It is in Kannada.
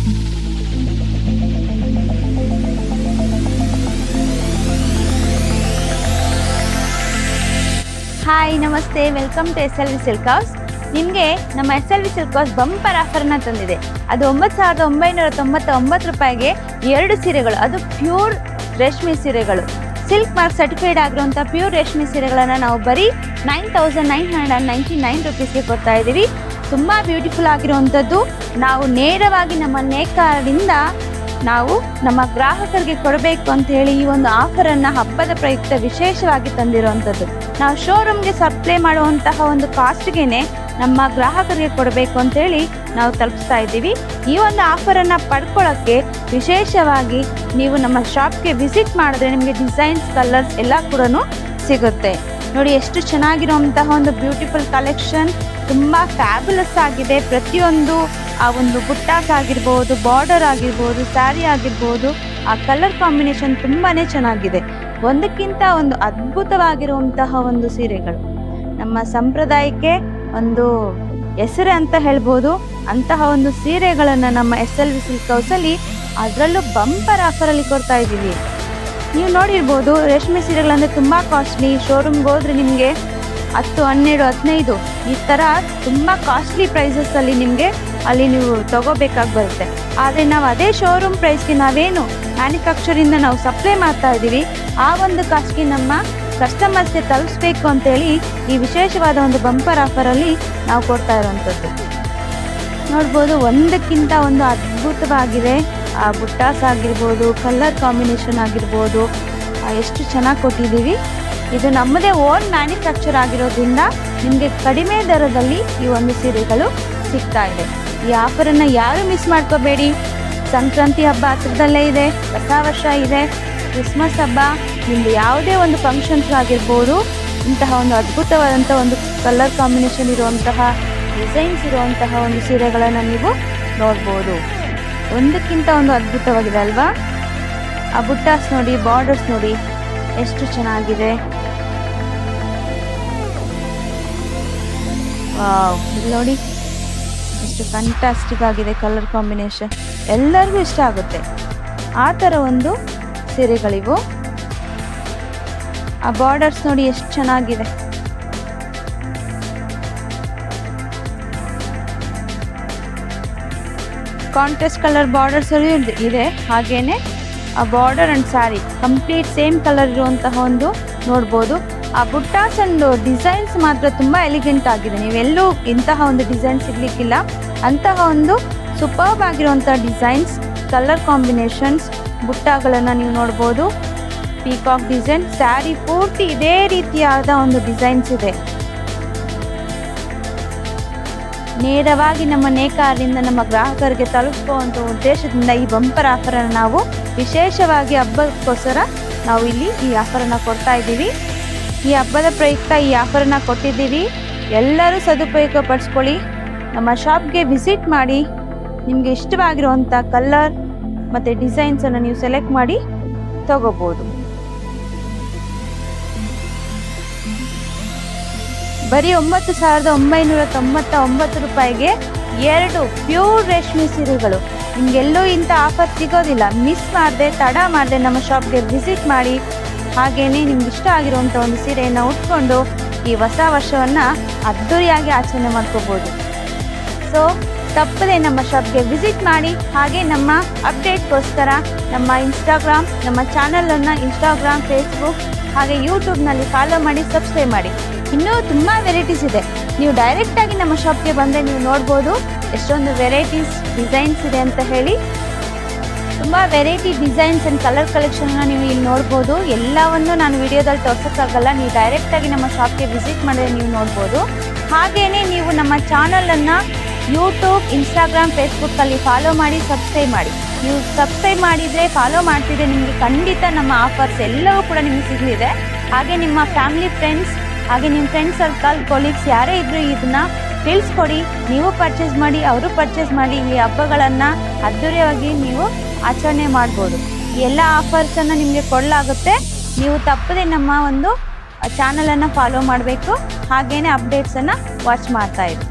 ಹಾಯ್ ನಮಸ್ತೆ, welcome to SLV silk house. ನಿಮಗೆ ನಮ್ಮ SLV ಸಿಲ್ಕ್ ಹೌಸ್ ಬಂಪರ್ ಆಫರ್ನ ತಂದಿದೆ. ಅದು 9,999 ರೂಪಾಯಿಗೆ 2 ಸೀರೆಗಳು, ಅದು ಪ್ಯೂರ್ ರೇಷ್ಮೆ ಸೀರೆಗಳು, ಸಿಲ್ಕ್ ಮಾರ್ಕ್ ಸರ್ಟಿಫೈಡ್ ಆಗಿರುವಂಥ ಪ್ಯೂರ್ ರೇಷ್ಮೆ ಸೀರೆಗಳನ್ನು ನಾವು ಬರೀ 9,999 ರುಪೀಸ್ಗೆ ಕೊಡ್ತಾ ಇದ್ದೀವಿ. ತುಂಬ ಬ್ಯೂಟಿಫುಲ್ ಆಗಿರುವಂಥದ್ದು. ನಾವು ನೇರವಾಗಿ ನಮ್ಮ ನೇಕಾರರಿಂದ ನಾವು ನಮ್ಮ ಗ್ರಾಹಕರಿಗೆ ಕೊಡಬೇಕು ಅಂತ ಹೇಳಿ ಈ ಒಂದು ಆಫರನ್ನು ಹಬ್ಬದ ಪ್ರಯುಕ್ತ ವಿಶೇಷವಾಗಿ ತಂದಿರುವಂಥದ್ದು. ನಾವು ಶೋರೂಮ್ಗೆ ಸಪ್ಲೈ ಮಾಡುವಂತಹ ಒಂದು ಕಾಸ್ಟ್ಗೆ ನಮ್ಮ ಗ್ರಾಹಕರಿಗೆ ಕೊಡಬೇಕು ಅಂತೇಳಿ ನಾವು ತಲುಪಿಸ್ತಾ ಇದ್ದೀವಿ. ಈ ಒಂದು ಆಫರನ್ನು ಪಡ್ಕೊಳ್ಳೋಕ್ಕೆ ವಿಶೇಷವಾಗಿ ನೀವು ನಮ್ಮ ಶಾಪ್ಗೆ ವಿಸಿಟ್ ಮಾಡಿದ್ರೆ ನಿಮಗೆ ಡಿಸೈನ್ಸ್, ಕಲರ್ಸ್ ಎಲ್ಲ ಕೂಡ ಸಿಗುತ್ತೆ. ನೋಡಿ ಎಷ್ಟು ಚೆನ್ನಾಗಿರುವಂತಹ ಒಂದು ಬ್ಯೂಟಿಫುಲ್ ಕಲೆಕ್ಷನ್, ತುಂಬ ಫ್ಯಾಬುಲಸ್ ಆಗಿದೆ. ಪ್ರತಿಯೊಂದು ಆ ಒಂದು ಬುಟ್ಟಾಸ್ ಆಗಿರ್ಬೋದು, ಬಾರ್ಡರ್ ಆಗಿರ್ಬೋದು, ಸ್ಯಾರಿ ಆಗಿರ್ಬೋದು, ಆ ಕಲರ್ ಕಾಂಬಿನೇಷನ್ ತುಂಬಾ ಚೆನ್ನಾಗಿದೆ. ಒಂದಕ್ಕಿಂತ ಒಂದು ಅದ್ಭುತವಾಗಿರುವಂತಹ ಒಂದು ಸೀರೆಗಳು, ನಮ್ಮ ಸಂಪ್ರದಾಯಕ್ಕೆ ಒಂದು ಹೆಸರೇ ಅಂತ ಹೇಳ್ಬೋದು. ಅಂತಹ ಒಂದು ಸೀರೆಗಳನ್ನು ನಮ್ಮ SLV ಸಿಲ್ಕ್ ಹೌಸಲ್ಲಿ ಅದರಲ್ಲೂ ಬಂಪರ್ ಆಫರಲ್ಲಿ ಕೊಡ್ತಾ ಇದ್ದೀವಿ. ನೀವು ನೋಡಿರ್ಬೋದು, ರೇಷ್ಮೆ ಸೀರೆಗಳಂದರೆ ತುಂಬ ಕಾಸ್ಟ್ಲಿ. ಶೋರೂಮ್ಗೆ ಹೋದರೆ ನಿಮಗೆ 10, 12, 15 ಈ ಥರ ತುಂಬ ಕಾಸ್ಟ್ಲಿ ಪ್ರೈಸಸ್ಸಲ್ಲಿ ನಿಮಗೆ ಅಲ್ಲಿ ನೀವು ತಗೋಬೇಕಾಗಿ ಬರುತ್ತೆ. ಆದರೆ ನಾವು ಅದೇ ಶೋರೂಮ್ ಪ್ರೈಸ್ಗೆ ನಾವೇನು ಮ್ಯಾನುಫ್ಯಾಕ್ಚರಿಂದ ನಾವು ಸಪ್ಲೈ ಮಾಡ್ತಾ ಇದ್ದೀವಿ, ಆ ಒಂದು ಕಾಸ್ಟ್ಗೆ ನಮ್ಮ ಕಸ್ಟಮರ್ಸ್ಗೆ ತಲುಪಿಸ್ಬೇಕು ಅಂತೇಳಿ ಈ ವಿಶೇಷವಾದ ಒಂದು ಬಂಪರ್ ಆಫರಲ್ಲಿ ನಾವು ಕೊಡ್ತಾ ಇರೋವಂಥದ್ದು. ನೋಡ್ಬೋದು, ಒಂದಕ್ಕಿಂತ ಒಂದು ಅದ್ಭುತವಾಗಿದೆ. ಆ ಬುಟ್ಟಾಸ್ ಆಗಿರ್ಬೋದು, ಕಲರ್ ಕಾಂಬಿನೇಷನ್ ಆಗಿರ್ಬೋದು, ಎಷ್ಟು ಚೆನ್ನಾಗಿ ಕೊಟ್ಟಿದ್ದೀವಿ. ಇದು ನಮ್ಮದೇ ಓನ್ ಮ್ಯಾನುಫ್ಯಾಕ್ಚರ್ ಆಗಿರೋದ್ರಿಂದ ನಿಮಗೆ ಕಡಿಮೆ ದರದಲ್ಲಿ ಈ ಒಂದು ಸೀರೆಗಳು ಸಿಗ್ತಾ ಇದೆ. ಈ ಆಫರನ್ನು ಯಾರು ಮಿಸ್ ಮಾಡ್ಕೋಬೇಡಿ. ಸಂಕ್ರಾಂತಿ ಹಬ್ಬ ಹತ್ರದಲ್ಲೇ ಇದೆ, ಹೊಸ ವರ್ಷ ಇದೆ, ಕ್ರಿಸ್ಮಸ್ ಹಬ್ಬ, ನಿಮ್ಮದು ಯಾವುದೇ ಒಂದು ಫಂಕ್ಷನ್ಸ್ ಆಗಿರ್ಬೋದು, ಇಂತಹ ಒಂದು ಅದ್ಭುತವಾದಂಥ ಒಂದು ಕಲರ್ ಕಾಂಬಿನೇಷನ್ ಇರುವಂತಹ, ಡಿಸೈನ್ಸ್ ಇರುವಂತಹ ಒಂದು ಸೀರೆಗಳನ್ನು ನೀವು ನೋಡ್ಬೋದು. ಒಂದಕ್ಕಿಂತ ಒಂದು ಅದ್ಭುತವಾಗಿದೆ ಅಲ್ವಾ? ಆ ಬುಟ್ಟಾಸ್ ನೋಡಿ, ಬಾರ್ಡರ್ಸ್ ನೋಡಿ ಎಷ್ಟು ಚೆನ್ನಾಗಿದೆ. ಇಲ್ಲಿ ನೋಡಿ ಎಷ್ಟು ಫ್ಯಾಂಟಾಸ್ಟಿಕ್ ಆಗಿದೆ ಕಲರ್ ಕಾಂಬಿನೇಷನ್, ಎಲ್ಲರಿಗೂ ಇಷ್ಟ ಆಗುತ್ತೆ. ಆ ಥರ ಒಂದು ಸೀರೆಗಳಿವು. ಆ ಬಾರ್ಡರ್ಸ್ ನೋಡಿ ಎಷ್ಟು ಚೆನ್ನಾಗಿದೆ. ಕಾಂಟ್ರಾಸ್ಟ್ ಕಲರ್ ಬಾರ್ಡರ್ಸ್ ಇದೆ. ಹಾಗೇನೆ ಆ border and sari complete same colour ಇರುವಂತಹ ಒಂದು ನೋಡ್ಬೋದು. ಆ ಬುಟ್ಟಾಸ್ ಅಂಡ್ ಡಿಸೈನ್ಸ್ ಮಾತ್ರ ತುಂಬ ಎಲಿಗೆಂಟ್ ಆಗಿದೆ. ನೀವೆಲ್ಲೂ ಇಂತಹ ಒಂದು ಡಿಸೈನ್ ಸಿಗ್ಲಿಕ್ಕಿಲ್ಲ. ಅಂತಹ ಒಂದು ಸೂಪರ್ಬ್ ಆಗಿರುವಂಥ ಡಿಸೈನ್ಸ್, ಕಲರ್ ಕಾಂಬಿನೇಷನ್ಸ್, ಬುಟ್ಟಾಗಳನ್ನು ನೀವು ನೋಡ್ಬೋದು. ಪೀಕಾಕ್ ಡಿಸೈನ್, ಸ್ಯಾರಿ ಪೂರ್ತಿ ಇದೇ ರೀತಿಯಾದ ಒಂದು ಡಿಸೈನ್ಸ್ ಇದೆ. ನೇರವಾಗಿ ನಮ್ಮ ನೇಕಾರರಿಂದ ನಮ್ಮ ಗ್ರಾಹಕರಿಗೆ ತಲುಪಿಸುವಂಥ ಉದ್ದೇಶದಿಂದ ಈ ಬಂಪರ್ ಆಫರನ್ನು ನಾವು ವಿಶೇಷವಾಗಿ ಹಬ್ಬಕ್ಕೋಸ್ಕರ ನಾವು ಇಲ್ಲಿ ಈ ಆಫರನ್ನು ಕೊಡ್ತಾ ಇದ್ದೀವಿ. ಈ ಹಬ್ಬದ ಪ್ರಯುಕ್ತ ಈ ಆಫರನ್ನು ಕೊಟ್ಟಿದ್ದೀವಿ. ಎಲ್ಲರೂ ಸದುಪಯೋಗ ಪಡಿಸ್ಕೊಳ್ಳಿ. ನಮ್ಮ ಶಾಪ್ಗೆ ವಿಸಿಟ್ ಮಾಡಿ ನಿಮಗೆ ಇಷ್ಟವಾಗಿರುವಂಥ ಕಲರ್ ಮತ್ತು ಡಿಸೈನ್ಸನ್ನು ನೀವು ಸೆಲೆಕ್ಟ್ ಮಾಡಿ ತಗೋಬೋದು. ಬರೀ 9,999 ರೂಪಾಯಿಗೆ 2 ಪ್ಯೂರ್ ರೇಷ್ಮೆ ಸೀರೆಗಳು. ನಿಮಗೆಲ್ಲೂ ಇಂಥ ಆಫರ್ ಸಿಗೋದಿಲ್ಲ. ಮಿಸ್ ಮಾಡದೆ, ತಡ ಮಾಡದೆ ನಮ್ಮ ಶಾಪ್ಗೆ ವಿಸಿಟ್ ಮಾಡಿ. ಹಾಗೆಯೇ ನಿಮ್ಗೆ ಇಷ್ಟ ಆಗಿರುವಂಥ ಒಂದು ಸೀರೆಯನ್ನು ಉಟ್ಕೊಂಡು ಈ ಹೊಸ ವರ್ಷವನ್ನು ಅದ್ಧೂರಿಯಾಗಿ ಆಚರಣೆ ಮಾಡ್ಕೋಬೋದು. ಸೊ ತಪ್ಪದೆ ನಮ್ಮ ಶಾಪ್ಗೆ ವಿಸಿಟ್ ಮಾಡಿ. ಹಾಗೆ ನಮ್ಮ ಅಪ್ಡೇಟ್ಗೋಸ್ಕರ ನಮ್ಮ ಇನ್ಸ್ಟಾಗ್ರಾಮ್, ನಮ್ಮ ಚಾನಲನ್ನು ಇನ್ಸ್ಟಾಗ್ರಾಮ್, ಫೇಸ್ಬುಕ್ ಹಾಗೆ ಯೂಟ್ಯೂಬ್ನಲ್ಲಿ ಫಾಲೋ ಮಾಡಿ, ಸಬ್ಸ್ಕ್ರೈಬ್ ಮಾಡಿ. ಇನ್ನೂ ತುಂಬ ವೆರೈಟೀಸ್ ಇದೆ. ನೀವು ಡೈರೆಕ್ಟಾಗಿ ನಮ್ಮ ಶಾಪ್ಗೆ ಬಂದರೆ ನೀವು ನೋಡ್ಬೋದು ಎಷ್ಟೊಂದು ವೆರೈಟೀಸ್, ಡಿಸೈನ್ಸ್ ಇದೆ ಅಂತ ಹೇಳಿ. ತುಂಬ ವೆರೈಟಿ ಡಿಸೈನ್ಸ್ ಆ್ಯಂಡ್ ಕಲರ್ ಕಲೆಕ್ಷನ್ನ ನೀವು ಇಲ್ಲಿ ನೋಡ್ಬೋದು. ಎಲ್ಲವನ್ನು ನಾನು ವಿಡಿಯೋದಲ್ಲಿ ತೋರ್ಸೋಕ್ಕಾಗಲ್ಲ. ನೀವು ಡೈರೆಕ್ಟಾಗಿ ನಮ್ಮ ಶಾಪ್ಗೆ ವಿಸಿಟ್ ಮಾಡಿದ್ರೆ ನೀವು ನೋಡ್ಬೋದು. ಹಾಗೆಯೇ ನೀವು ನಮ್ಮ ಚಾನಲನ್ನು ಯೂಟ್ಯೂಬ್, ಇನ್ಸ್ಟಾಗ್ರಾಮ್, ಫೇಸ್ಬುಕ್ಕಲ್ಲಿ ಫಾಲೋ ಮಾಡಿ, ಸಬ್ಸ್ಕ್ರೈಬ್ ಮಾಡಿ. ನೀವು ಸಬ್ಸ್ಕ್ರೈಬ್ ಮಾಡಿದರೆ, ಫಾಲೋ ಮಾಡ್ತಿದ್ರೆ ನಿಮಗೆ ಖಂಡಿತ ನಮ್ಮ ಆಫರ್ಸ್ ಎಲ್ಲವೂ ಕೂಡ ನಿಮಗೆ ಸಿಗಲಿದೆ. ಹಾಗೆ ನಿಮ್ಮ ಫ್ಯಾಮಿಲಿ, ಫ್ರೆಂಡ್ಸ್, ಹಾಗೆ ನಿಮ್ಮ ಫ್ರೆಂಡ್ ಸರ್ಕಲ್, ಕೊಲೀಗ್ಸ್ ಯಾರೇ ಇದ್ದರೂ ಇದನ್ನು ತಿಳಿಸ್ಕೊಡಿ. ನೀವು ಪರ್ಚೇಸ್ ಮಾಡಿ, ಅವರು ಪರ್ಚೇಸ್ ಮಾಡಿ. ಈ ಹಬ್ಬಗಳನ್ನು ಅದ್ಧೂರಿಯಾಗಿ ನೀವು ಆಚರಣೆ ಮಾಡ್ಬೋದು. ಈ ಎಲ್ಲ ಆಫರ್ಸನ್ನು ನಿಮಗೆ ಕೊಡಲಾಗುತ್ತೆ. ನೀವು ತಪ್ಪದೆ ನಮ್ಮ ಒಂದು ಚಾನಲನ್ನು ಫಾಲೋ ಮಾಡಬೇಕು. ಹಾಗೆಯೇ ಅಪ್ಡೇಟ್ಸನ್ನು ವಾಚ್ ಮಾಡ್ತಾಯಿರಿ.